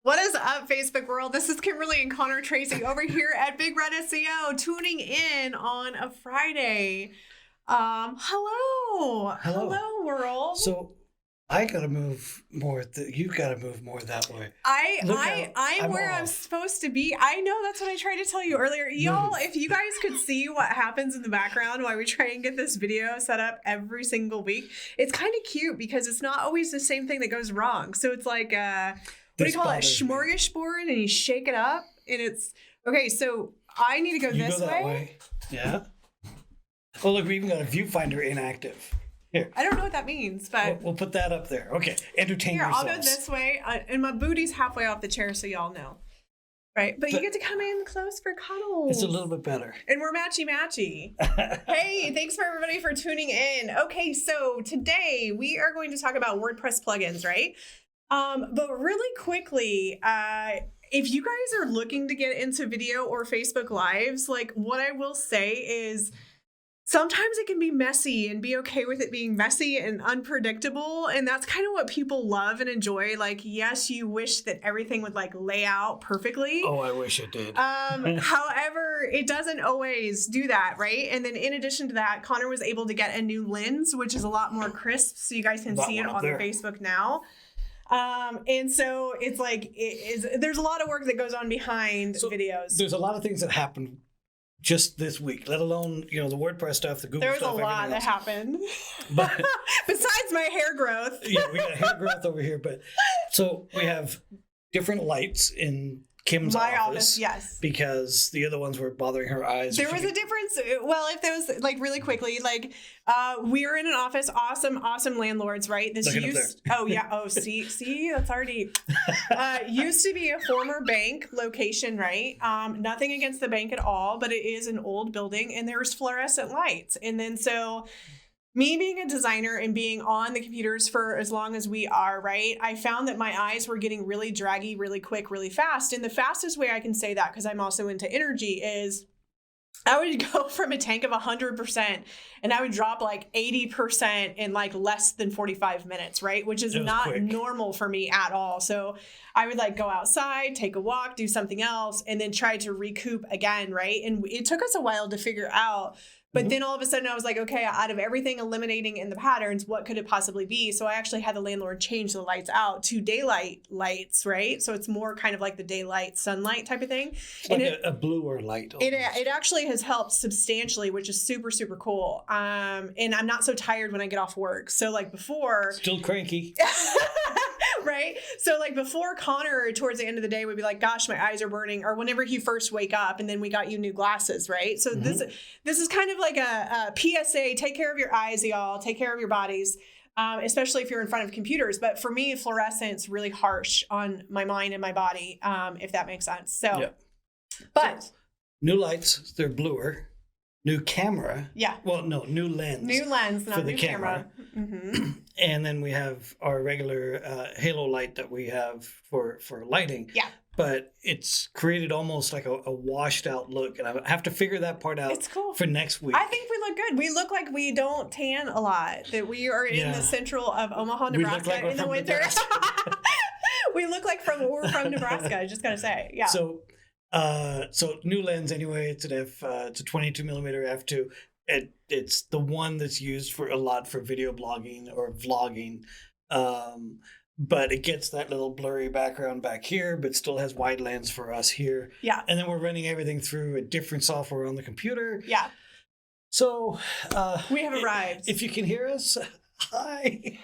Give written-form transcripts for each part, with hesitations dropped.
What is up, Facebook world? This is Kimberly and Connor Tracy over here at Big Red SEO, tuning in on a Friday. Hello, world. So I gotta move more. You gotta move more that way. I'm where I'm supposed to be. I know, that's what I tried to tell you earlier. Y'all, if you guys could see what happens in the background while we try and get this video set up every single week, it's kind of cute because it's not always the same thing that goes wrong. So it's like what do you call it? Smorgasbord, and you shake it up, and it's okay. So I need to go this way. Yeah. Oh, look, we even got a viewfinder inactive. Here. I don't know what that means, but we'll put that up there. Okay, entertain yourselves. I'll go this way, and my booty's halfway off the chair, so y'all know, right? But you get to come in close for cuddles. It's a little bit better, and we're matchy. Hey, thanks for everybody for tuning in. Okay, so today we are going to talk about WordPress plugins, right? But really quickly, if you guys are looking to get into video or Facebook Lives, like what I will say is sometimes it can be messy, and be okay with it being messy and unpredictable. And that's kind of what people love and enjoy. Like, yes, you wish that everything would like lay out perfectly. Oh, I wish it did. However, it doesn't always do that, right? And then in addition to that, Connor was able to get a new lens, which is a lot more crisp. So you guys can see it on Facebook now. And so it's like, there's a lot of work that goes on behind videos. There's a lot of things that happen just this week, let alone, the WordPress stuff, the Google stuff. There's a lot that happened. But besides my hair growth. Yeah, we got hair growth over here. But so we have different lights in Kim's office, yes, because the other ones were bothering her eyes. There was a difference. Well, if there was like really quickly, like we're in an office, awesome landlords, right? This used, see, that's already used to be a former bank location, right? Nothing against the bank at all, but it is an old building, and there's fluorescent lights, and then so. Me being a designer and being on the computers for as long as we are, right? I found that my eyes were getting really draggy, really quick, really fast. And the fastest way I can say that, because I'm also into energy, is I would go from a tank of 100% and I would drop like 80% in like less than 45 minutes, right? Which is not quick. Normal for me at all. So I would like go outside, take a walk, do something else, and then try to recoup again, right? And it took us a while to figure out. But then all of a sudden I was like, okay, out of everything eliminating in the patterns, what could it possibly be? So I actually had the landlord change the lights out to daylight lights, right? So it's more kind of like the daylight sunlight type of thing. It's like a bluer light. It actually has helped substantially, which is super, super cool. And I'm not so tired when I get off work. So like before. Still cranky. Right? So like before, Connor towards the end of the day would be like, gosh, my eyes are burning, or whenever he first wake up, and then we got you new glasses, right? So this is kind of like a PSA, take care of your eyes, y'all, take care of your bodies, especially if you're in front of computers. But for me, fluorescent's really harsh on my mind and my body, if that makes sense. So, yeah. But so, new lights, they're bluer. New camera. Yeah. Well, no, new lens. New lens, not for the new camera. And then we have our regular halo light that we have for lighting. Yeah. But it's created almost like a washed out look. And I have to figure that part out. It's cool. For next week. I think we look good. We look like we don't tan a lot. That we are in the central of Omaha, Nebraska in the winter. We look like we're from Nebraska, I just got to say. Yeah. So new lens anyway. It's a 22 millimeter f2. It's the one that's used for a lot for video blogging or vlogging, but it gets that little blurry background back here, but still has wide lens for us here. Yeah. And then we're running everything through a different software on the computer. Yeah. So we have arrived. If you can hear us, hi.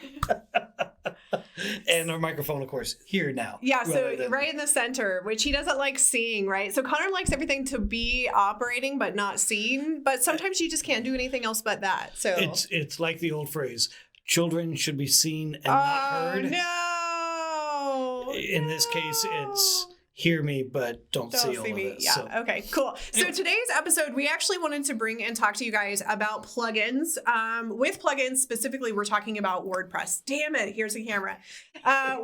And our microphone, of course, here now. Yeah, so right in the center, which he doesn't like seeing, right? So Connor likes everything to be operating but not seen. But sometimes you just can't do anything else but that. So it's like the old phrase, children should be seen and not heard. No. In this case, it's hear me, but don't see all of me. this. Yeah. So. Okay, cool. So today's episode, we actually wanted to bring and talk to you guys about plugins. With plugins, specifically, we're talking about WordPress. Damn it. Here's the camera.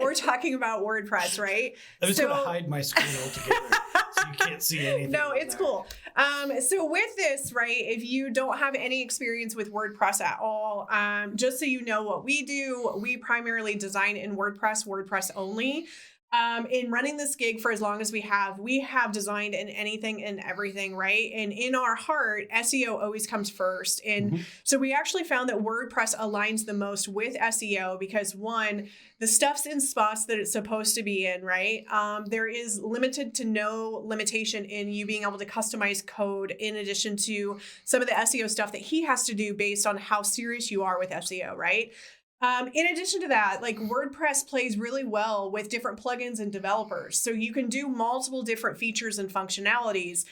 We're talking about WordPress, right? I'm just going to hide my screen altogether so you can't see anything. No, it's cool. So with this, right, if you don't have any experience with WordPress at all, just so you know what we do, we primarily design in WordPress only. In running this gig for as long as we have designed in anything and everything, right? And in our heart, SEO always comes first. And so we actually found that WordPress aligns the most with SEO because one, the stuff's in spots that it's supposed to be in, right? There is limited to no limitation in you being able to customize code in addition to some of the SEO stuff that he has to do based on how serious you are with SEO, right? In addition to that, like WordPress plays really well with different plugins and developers. So you can do multiple different features and functionalities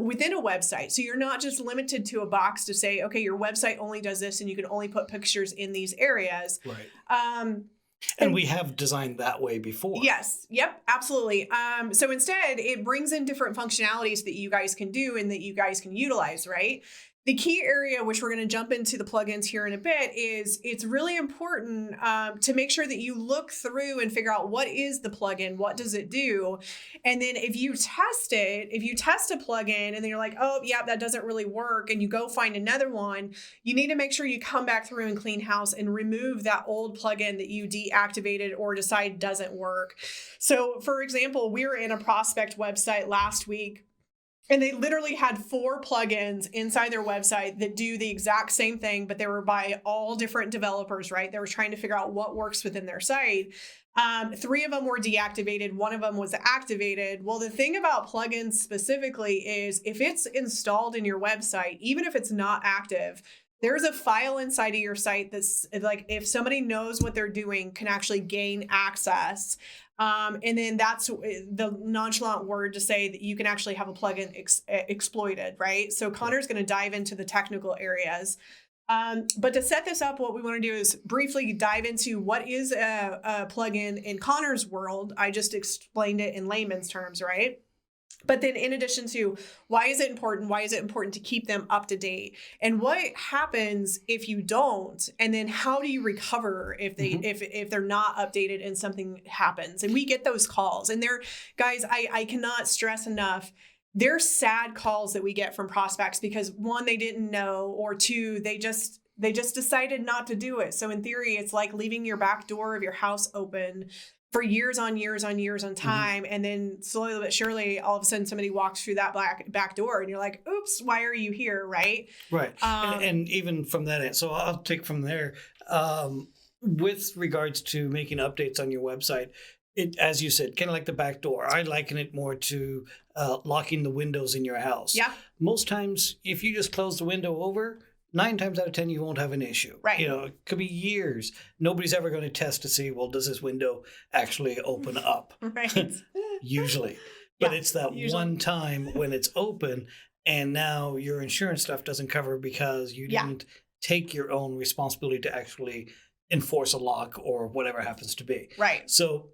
within a website. So you're not just limited to a box to say, okay, your website only does this and you can only put pictures in these areas. Right. And we have designed that way before. Yes. Yep. Absolutely. So instead, it brings in different functionalities that you guys can do and that you guys can utilize, right? The key area, which we're going to jump into the plugins here in a bit, is it's really important to make sure that you look through and figure out what is the plugin, what does it do, and then if you test a plugin and then you're like, oh, yeah, that doesn't really work, and you go find another one, you need to make sure you come back through and clean house and remove that old plugin that you deactivated or decide doesn't work. So, for example, we were in a prospect website last week. And they literally had 4 plugins inside their website that do the exact same thing, but they were by all different developers, right? They were trying to figure out what works within their site. 3 of them were deactivated. 1 of them was activated. Well, the thing about plugins specifically is if it's installed in your website, even if it's not active, there's a file inside of your site that's like, if somebody knows what they're doing, can actually gain access. And then that's the nonchalant word to say that you can actually have a plugin exploited, right? So Connor's going to dive into the technical areas. But to set this up, what we want to do is briefly dive into what is a plugin in Connor's world. I just explained it in layman's terms, right? But then in addition to why is it important? Why is it important to keep them up to date? And what happens if you don't? And then how do you recover if they if they're not updated and something happens? And we get those calls. And they're, guys, I cannot stress enough, they're sad calls that we get from prospects because 1, they didn't know, or 2, they just decided not to do it. So in theory, it's like leaving your back door of your house open for years on time. And then slowly but surely, all of a sudden somebody walks through that back door and you're like, oops, why are you here? Right. Right. And even from that end, so I'll take from there, with regards to making updates on your website, it, as you said, kind of like the back door. I liken it more to locking the windows in your house. Yeah. Most times, if you just close the window over, 9 times out of 10, you won't have an issue. Right. You know, it could be years. Nobody's ever going to test to see, well, does this window actually open up? Right. Usually. But it's that one time when it's open and now your insurance stuff doesn't cover because you didn't take your own responsibility to actually enforce a lock or whatever happens to be. Right. So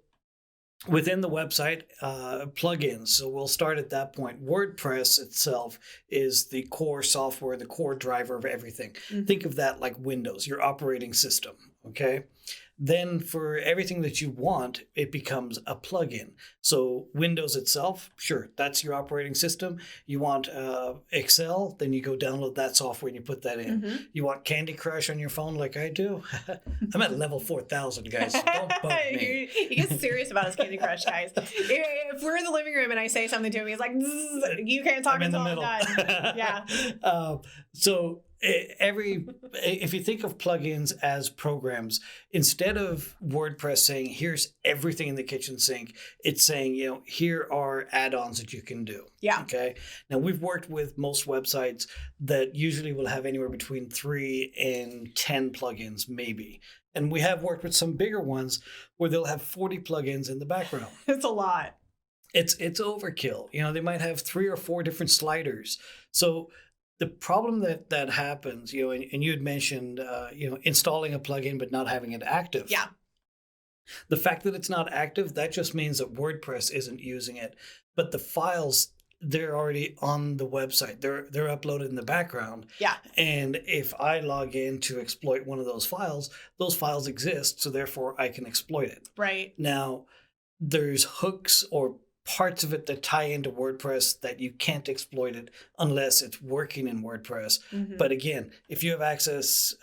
within the website, plugins. So we'll start at that point. WordPress itself is the core software, the core driver of everything. Think of that like Windows, your operating system. Okay. Then for everything that you want, it becomes a plugin. So Windows itself, sure, that's your operating system. You want Excel, then you go download that software and you put that in. You want Candy Crush on your phone like I do? I'm at level 4,000, guys. So don't bug me. He gets serious about his Candy Crush, guys. If we're in the living room and I say something to him, he's like, you can't talk until I'm done. Yeah. So if you think of plugins as programs, instead of WordPress saying here's everything in the kitchen sink, it's saying, you know, here are add-ons that you can do. Yeah. Okay. Now we've worked with most websites that usually will have anywhere between 3 and 10 plugins, maybe. And we have worked with some bigger ones where they'll have 40 plugins in the background. It's a lot. It's overkill. You know, they might have 3 or 4 different sliders. So the problem that happens, you know, and you had mentioned, you know, installing a plugin but not having it active. Yeah. The fact that it's not active, that just means that WordPress isn't using it. But the files, they're already on the website. They're uploaded in the background. Yeah. And if I log in to exploit one of those files exist, so therefore I can exploit it. Right. Now, there's hooks or parts of it that tie into WordPress that you can't exploit it unless it's working in WordPress. But again, if you have access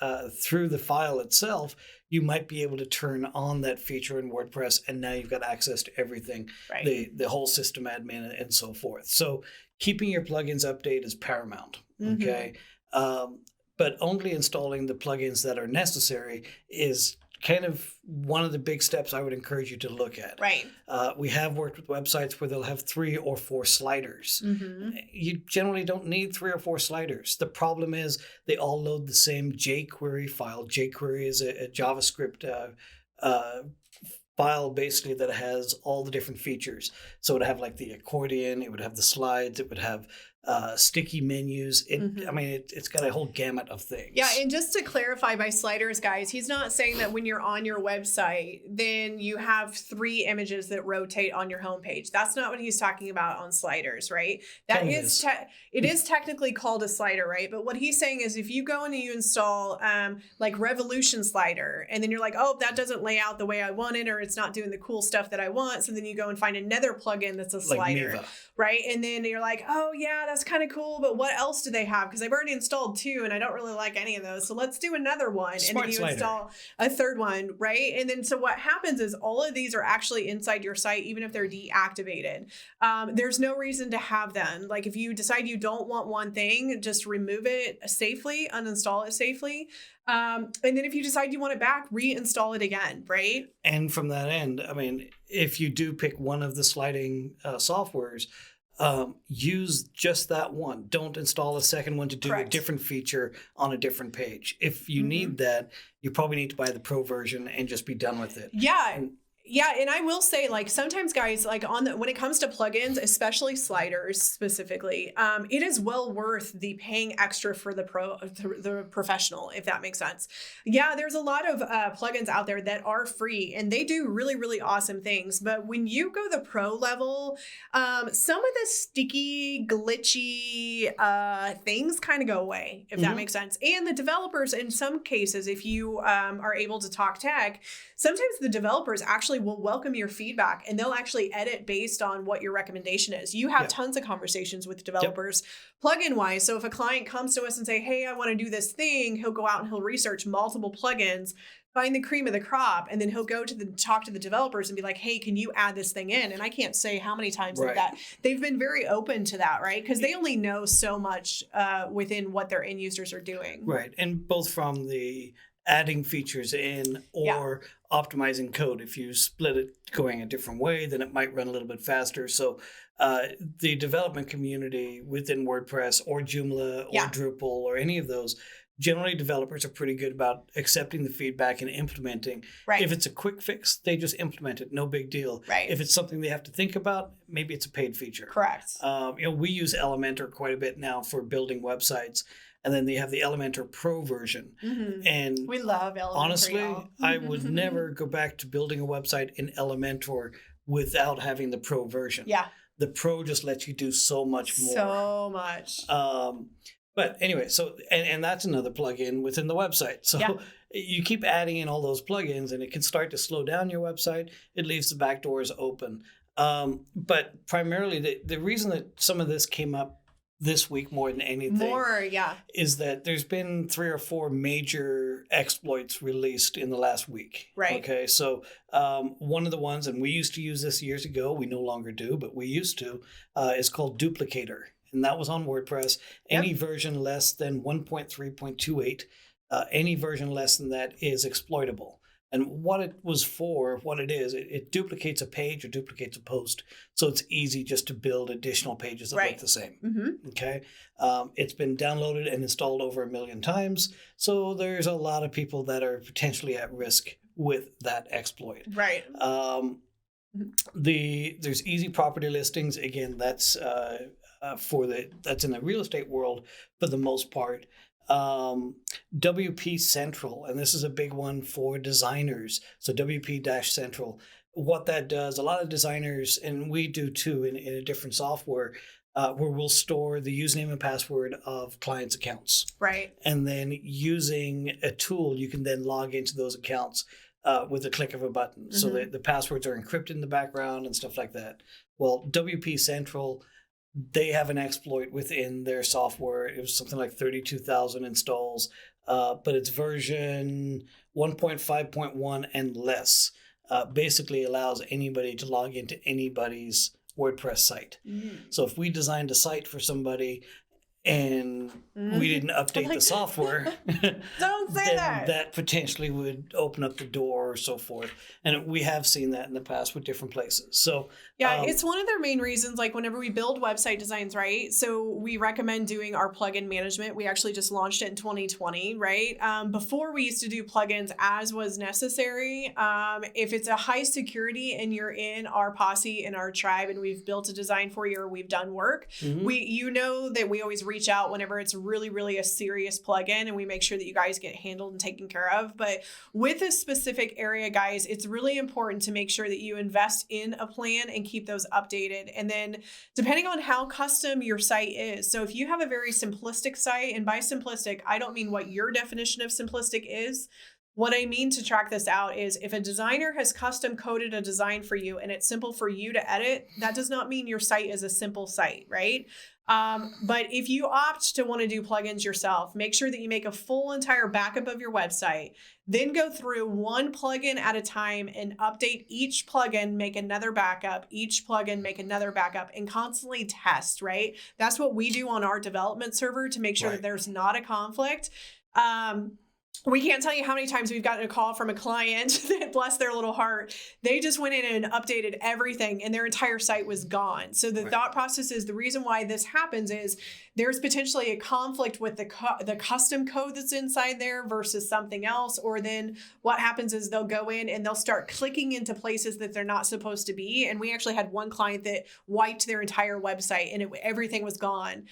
through the file itself, you might be able to turn on that feature in WordPress, and now you've got access to everything, Right. the whole system admin and so forth. So keeping your plugins updated is paramount. Okay. But only installing the plugins that are necessary is kind of one of the big steps I would encourage you to look at. Right. We have worked with websites where they'll have 3 or 4 sliders. You generally don't need 3 or 4 sliders. The problem is they all load the same jQuery file. jQuery is a JavaScript file basically that has all the different features. So it would have like the accordion, it would have the slides, it would have sticky menus. I mean, it's got a whole gamut of things. Yeah, and just to clarify by sliders, guys, he's not saying that when you're on your website, then you have 3 images that rotate on your homepage. That's not what he's talking about on sliders, right? That it is technically called a slider, right? But what he's saying is if you go and you install like Revolution slider, and then you're like, oh, that doesn't lay out the way I want it, or it's not doing the cool stuff that I want. So then you go and find another plugin that's a slider, like right? And then you're like, oh yeah, that's kind of cool, but what else do they have? Because I've already installed 2 and I don't really like any of those. So let's do another one. Smart and then you slider. install a third one, right? And then so what happens is all of these are actually inside your site, even if they're deactivated. There's no reason to have them. Like if you decide you don't want one thing, just remove it safely, uninstall it safely. And then if you decide you want it back, reinstall it again, right? And from that end, I mean, if you do pick one of the sliding softwares, use just that one. Don't install a second one to do Correct. a different feature on a different page. If you need that, you probably need to buy the pro version and just be done with it. Yeah. Yeah, and I will say, like, sometimes guys, like when it comes to plugins, especially sliders specifically, it is well worth the paying extra for the professional, if that makes sense. Yeah, there's a lot of plugins out there that are free and they do really, really awesome things. But when you go the pro level, some of the sticky, glitchy things kind of go away, if that makes sense. And the developers, in some cases, if you are able to talk tech, sometimes the developers actually will welcome your feedback and they'll actually edit based on what your recommendation is. You have tons of conversations with developers plugin wise. So if a client comes to us and say, hey, I want to do this thing, he'll go out and he'll research multiple plugins, find the cream of the crop, and then he'll go to talk to the developers and be like, hey, can you add this thing in? And I can't say how many times like that. They've been very open to that, right? Because they only know so much within what their end users are doing. Right. And both from the adding features in or optimizing code. If you split it going a different way, then it might run a little bit faster. So the development community within WordPress or Joomla or Drupal or any of those, generally developers are pretty good about accepting the feedback and implementing. Right. If it's a quick fix, they just implement it. No big deal. Right. If it's something they have to think about, maybe it's a paid feature. Correct. We use Elementor quite a bit now for building websites. And then they have the Elementor Pro version. And we love Elementor. Honestly, I would never go back to building a website in Elementor without having the Pro version. Yeah. The Pro just lets you do so much more. So much. But anyway, so and that's another plugin within the website. So you keep adding in all those plugins and it can start to slow down your website. It leaves the back doors open. But primarily the reason that some of this came up this week more than anything is that there's been 3 or 4 major exploits released in the last week. Right. Okay. So one of the ones, and we used to use this years ago, we no longer do, but we used to, is called Duplicator. And that was on WordPress. Any version less than 1.3.28, any version less than that is exploitable. And what it was for, what it is, it duplicates a page or duplicates a post. So it's easy just to build additional pages that look the same. Okay. It's been downloaded and installed over 1 million times. So there's a lot of people that are potentially at risk with that exploit. Right. There's easy property listings. Again, that's that's in the real estate world for the most part. WP Central, and this is a big one for designers. So WP-Central, what that does, a lot of designers, and we do too in a different software, where we'll store the username and password of clients' accounts. Right. And then using a tool, you can then log into those accounts with a click of a button. So the passwords are encrypted in the background and stuff like that. Well, WP Central, they have an exploit within their software. It was something like 32,000 installs, but it's version 1.5.1 and less basically allows anybody to log into anybody's WordPress site. So if we designed a site for somebody and we didn't update the software, don't say then that potentially would open up the door or so forth. And we have seen that in the past with different places. So yeah, it's one of their main reasons, like whenever we build website designs, right? So we recommend doing our plugin management. We actually just launched it in 2020, right? Before we used to do plugins as was necessary. If it's a high security and you're in our posse and our tribe and we've built a design for you or we've done work, you know that we always reach out whenever it's really, really a serious plugin and we make sure that you guys get handled and taken care of. But with a specific area, guys, it's really important to make sure that you invest in a plan and keep those updated. And then depending on how custom your site is. So if you have a very simplistic site, and by simplistic, I don't mean what your definition of simplistic is. What I mean to track this out is if a designer has custom coded a design for you and it's simple for you to edit, that does not mean your site is a simple site, right? But if you opt to want to do plugins yourself, make sure that you make a full entire backup of your website, then go through one plugin at a time and update each plugin, make another backup, each plugin, make another backup, and constantly test, right? That's what we do on our development server to make sure that there's not a conflict. We can't tell you how many times we've gotten a call from a client that, bless their little heart, they just went in and updated everything and their entire site was gone. So the thought process is the reason why this happens is there's potentially a conflict with the custom code that's inside there versus something else. Or then what happens is they'll go in and they'll start clicking into places that they're not supposed to be. And we actually had one client that wiped their entire website and everything was gone.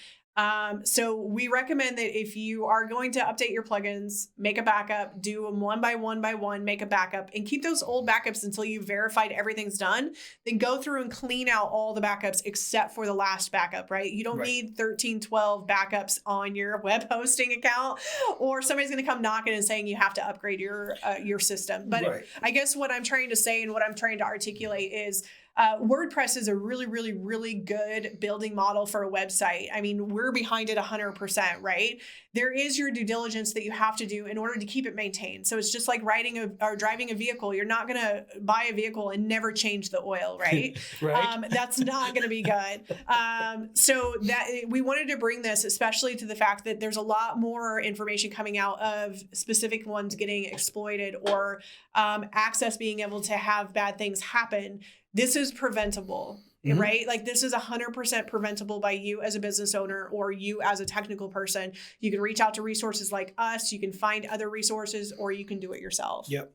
So we recommend that if you are going to update your plugins, make a backup, do them one by one, make a backup, and keep those old backups until you've verified everything's done. Then go through and clean out all the backups except for the last backup, right? You don't need 13, 12 backups on your web hosting account, or somebody's going to come knocking and saying you have to upgrade your system. But I guess what I'm trying to say and what I'm trying to articulate is WordPress is a really, really, really good building model for a website. I mean, we're behind it 100%, right? There is your due diligence that you have to do in order to keep it maintained. So it's just like driving a vehicle. You're not going to buy a vehicle and never change the oil, right? That's not going to be good. So that we wanted to bring this, especially to the fact that there's a lot more information coming out of specific ones getting exploited or access being able to have bad things happen. This is preventable, right? Like this is 100% preventable by you as a business owner or you as a technical person. You can reach out to resources like us. You can find other resources or you can do it yourself. Yep.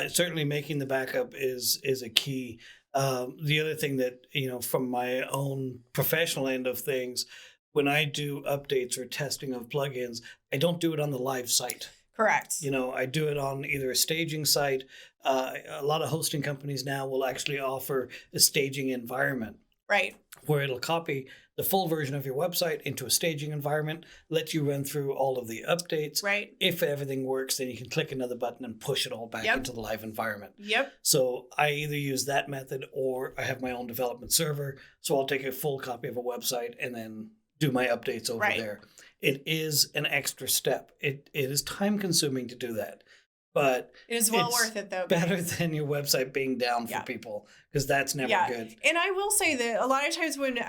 Certainly making the backup is a key. The other thing that, from my own professional end of things, when I do updates or testing of plugins, I don't do it on the live site. Correct. I do it on either a staging site. A lot of hosting companies now will actually offer a staging environment. Right. Where it'll copy the full version of your website into a staging environment, let you run through all of the updates. Right. If everything works, then you can click another button and push it all back into the live environment. Yep. So I either use that method or I have my own development server. So I'll take a full copy of a website and then do my updates over there. It is an extra step. It is time consuming to do that. But it is well worth it, though. Better than your website being down for people, because that's never good. And I will say that a lot of times when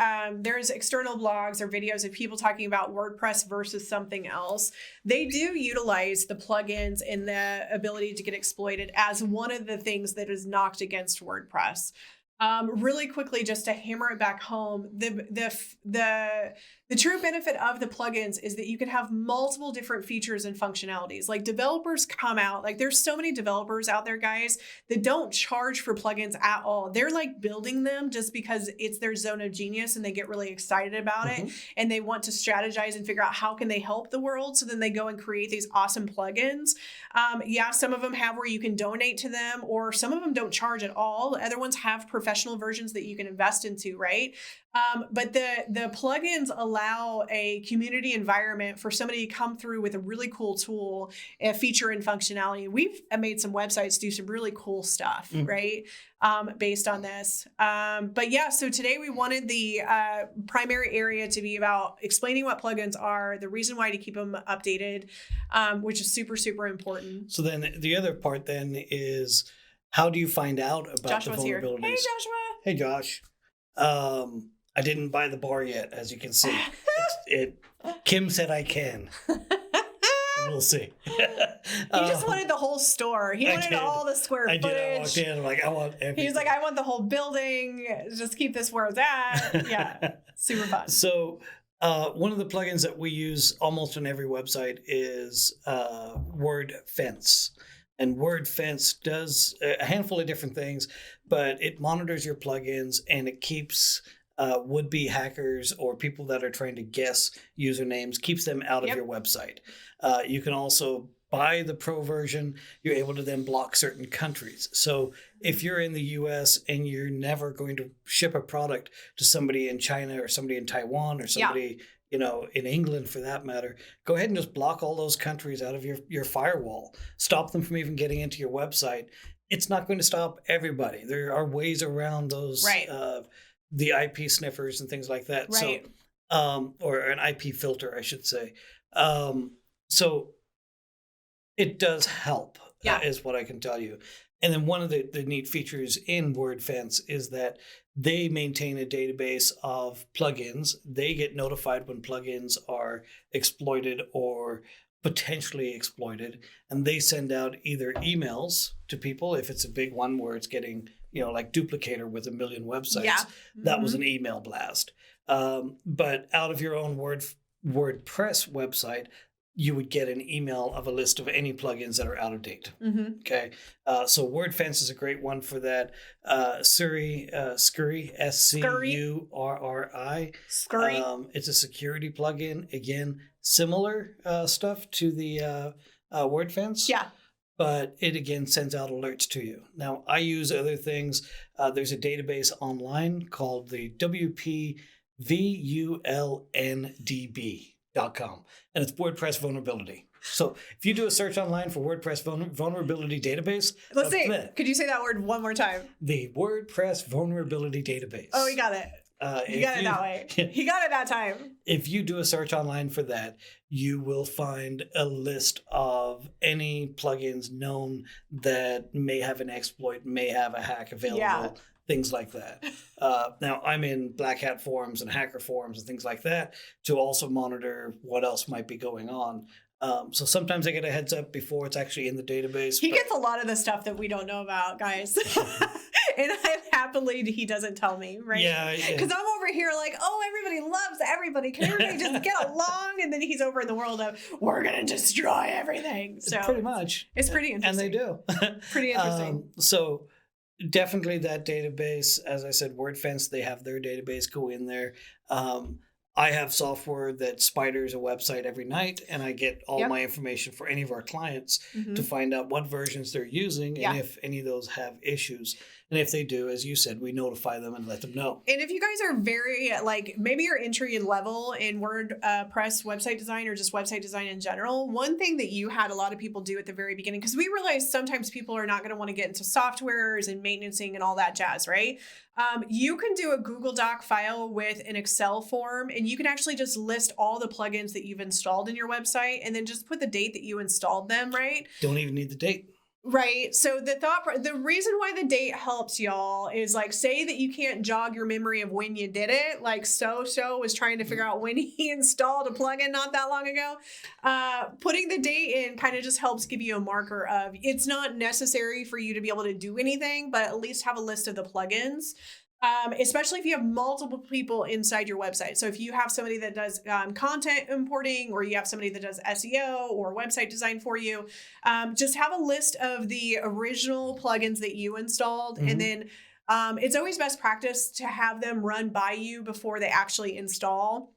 there's external blogs or videos of people talking about WordPress versus something else, they do utilize the plugins and the ability to get exploited as one of the things that is knocked against WordPress. Really quickly, just to hammer it back home, the true benefit of the plugins is that you can have multiple different features and functionalities. Like developers come out, like there's so many developers out there, guys, that don't charge for plugins at all. They're like building them just because it's their zone of genius and they get really excited about it and they want to strategize and figure out how can they help the world. So then they go and create these awesome plugins. Some of them have where you can donate to them, or some of them don't charge at all. Other ones have professional professional versions that you can invest into, right? But the plugins allow a community environment for somebody to come through with a really cool tool, a feature and functionality. We've made some websites do some really cool stuff, right? Based on this. But yeah, so today we wanted the primary area to be about explaining what plugins are, the reason why to keep them updated, which is super, super important. So then the other part then is, how do you find out about Joshua's the here. vulnerabilities? Hey, Joshua. Hey, Josh. I didn't buy the bar yet, as you can see. Kim said I can. We'll see. He just wanted the whole store. He wanted all the square footage. I walked in, I'm like, I want everything. He was like, I want the whole building. Just keep this where it's at. Yeah, super fun. So one of the plugins that we use almost on every website is WordFence. And WordFence does a handful of different things, but it monitors your plugins and it keeps would-be hackers or people that are trying to guess usernames, keeps them out of your website. You can also buy the pro version. You're able to then block certain countries. So if you're in the US and you're never going to ship a product to somebody in China or somebody in Taiwan or somebody in England for that matter, go ahead and just block all those countries out of your firewall. Stop them from even getting into your website. It's not going to stop everybody. There are ways around those, the IP sniffers and things like that. Right. So, or an IP filter, I should say. So it does help, is what I can tell you. And then one of the neat features in WordFence is that they maintain a database of plugins. They get notified when plugins are exploited or potentially exploited, and they send out either emails to people if it's a big one where it's getting, like Duplicator with 1 million websites. Yeah. That was an email blast. But out of your own WordPress website, you would get an email of a list of any plugins that are out of date. Okay. So WordFence is a great one for that. Scurry, Scurry, S-C-U-R-R-I. Scurry. It's a security plugin. Again, similar stuff to the WordFence. Yeah. But it, again, sends out alerts to you. Now, I use other things. There's a database online called the WPVULNDB.com, and it's WordPress vulnerability. So if you do a search online for WordPress vulnerability database, let's see. Could you say that word one more time? The WordPress vulnerability database. Oh, you got it. You got it that way. He got it that time. If you do a search online for that, you will find a list of any plugins known that may have an exploit, may have a hack available, things like that. Now, I'm in Black Hat forums and hacker forums and things like that to also monitor what else might be going on. So sometimes I get a heads up before it's actually in the database. He gets a lot of the stuff that we don't know about, guys. And he doesn't tell me, right? Yeah. Because I'm over here like, oh, everybody loves everybody. Can everybody just get along? And then he's over in the world of, we're going to destroy everything. So pretty much. It's pretty interesting. And they do. Pretty interesting. So definitely that database, as I said, WordFence, they have their database, go in there. I have software that spiders a website every night, and I get all my information for any of our clients to find out what versions they're using and if any of those have issues. And if they do, as you said, we notify them and let them know. And if you guys are very, maybe you're entry level in WordPress website design or just website design in general, one thing that you had a lot of people do at the very beginning, because we realized sometimes people are not going to want to get into softwares and maintenancing and all that jazz, right? You can do a Google Doc file with an Excel form, and you can actually just list all the plugins that you've installed in your website and then just put the date that you installed them, right? Don't even need the date. Right. So the reason why the date helps, y'all, is say that you can't jog your memory of when you did it. So was trying to figure out when he installed a plugin not that long ago. Putting the date in kind of just helps give you a marker of it's not necessary for you to be able to do anything, but at least have a list of the plugins. Especially if you have multiple people inside your website. So if you have somebody that does content importing, or you have somebody that does SEO or website design for you, just have a list of the original plugins that you installed. And then it's always best practice to have them run by you before they actually install.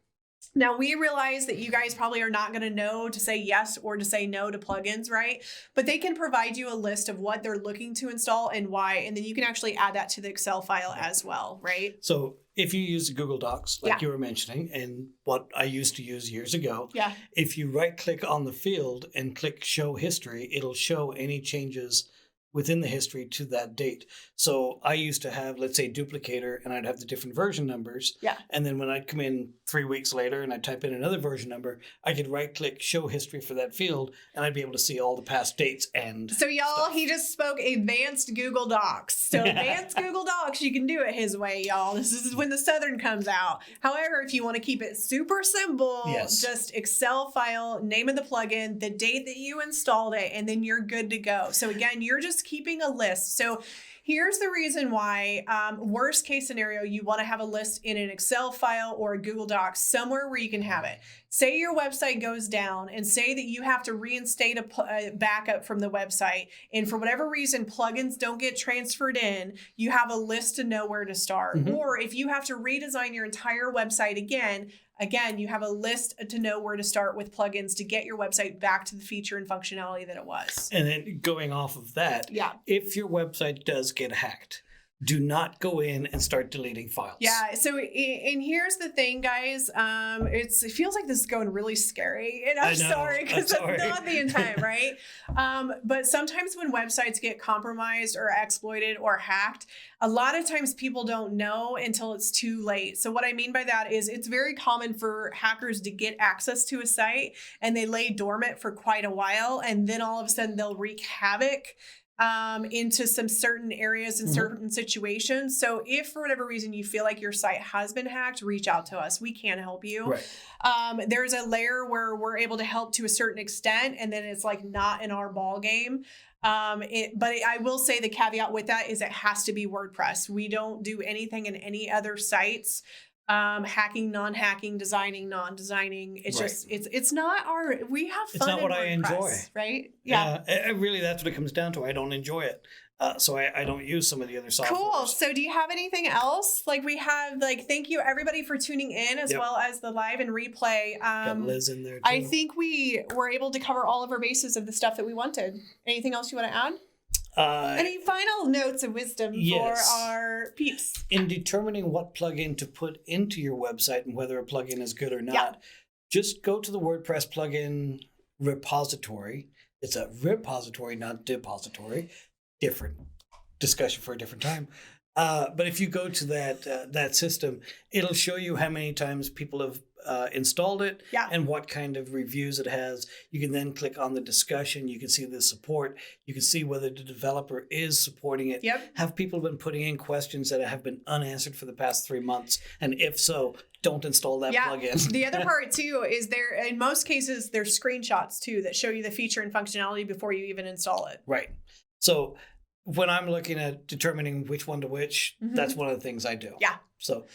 Now, we realize that you guys probably are not going to know to say yes or to say no to plugins, right? But they can provide you a list of what they're looking to install and why, and then you can actually add that to the Excel file as well, right? So if you use Google Docs, like you were mentioning, and what I used to use years ago, if you right-click on the field and click Show History, it'll show any changes within the history to that date. So I used to have, let's say, duplicator, and I'd have the different version numbers. And then when I'd come in 3 weeks later and I'd type in another version number, I could right-click Show History for that field, and I'd be able to see all the past dates and So y'all, he just spoke advanced Google Docs. So advanced Google Docs, you can do it his way, y'all. This is when the Southern comes out. However, if you want to keep it super simple, just Excel file, name of the plugin, the date that you installed it, and then you're good to go. So again, you're just keeping a list. So here's the reason why, worst case scenario, you want to have a list in an Excel file or a Google Docs, somewhere where you can have it. Say your website goes down and say that you have to reinstate a backup from the website. And for whatever reason, plugins don't get transferred in, you have a list to know where to start. Or if you have to redesign your entire website again, you have a list to know where to start with plugins to get your website back to the feature and functionality that it was. And then going off of that, if your website does get hacked, do not go in and start deleting files. So, and here's the thing, guys. It feels like this is going really scary. And I'm sorry, because that's not the intent, right? But sometimes when websites get compromised or exploited or hacked, a lot of times people don't know until it's too late. So what I mean by that is it's very common for hackers to get access to a site and they lay dormant for quite a while. And then all of a sudden they'll wreak havoc into some certain areas and certain situations. So if for whatever reason you feel like your site has been hacked, reach out to us. We can help you. There's a layer where we're able to help to a certain extent, and then it's like not in our ball game. But I will say the caveat with that is it has to be WordPress. We don't do anything in any other sites. Hacking, non-hacking, designing, non-designing. It's just, it's not our, we have fun. It's not what WordPress, I enjoy. Right? Really, that's what it comes down to. I don't enjoy it. So I don't use some of the other software. Cool. So do you have anything else? Like we have, thank you everybody for tuning in as well as the live and replay. Got Liz in there too. I think we were able to cover all of our bases of the stuff that we wanted. Anything else you want to add? Any final notes of wisdom for our peeps? In determining what plugin to put into your website and whether a plugin is good or not, just go to the WordPress plugin repository. It's a repository, not depository. Different discussion for a different time. But if you go to that system, it'll show you how many times people have installed it and what kind of reviews it has. You can then click on the discussion. You can see the support. You can see whether the developer is supporting it. Have people been putting in questions that have been unanswered for the past 3 months? And if so, don't install that plugin. The other part too is there, in most cases, there's screenshots too that show you the feature and functionality before you even install it. Right. So when I'm looking at determining which one to which, that's one of the things I do. So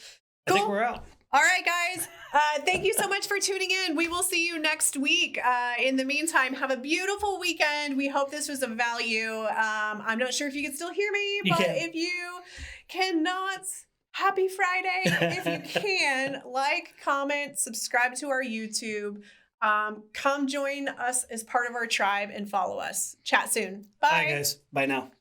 I think we're out. All right, guys. Thank you so much for tuning in. We will see you next week. In the meantime, have a beautiful weekend. We hope this was of value. I'm not sure if you can still hear me, but if you cannot, happy Friday. If you can, like, comment, subscribe to our YouTube. Come join us as part of our tribe and follow us. Chat soon. Bye. Bye, guys. Bye now.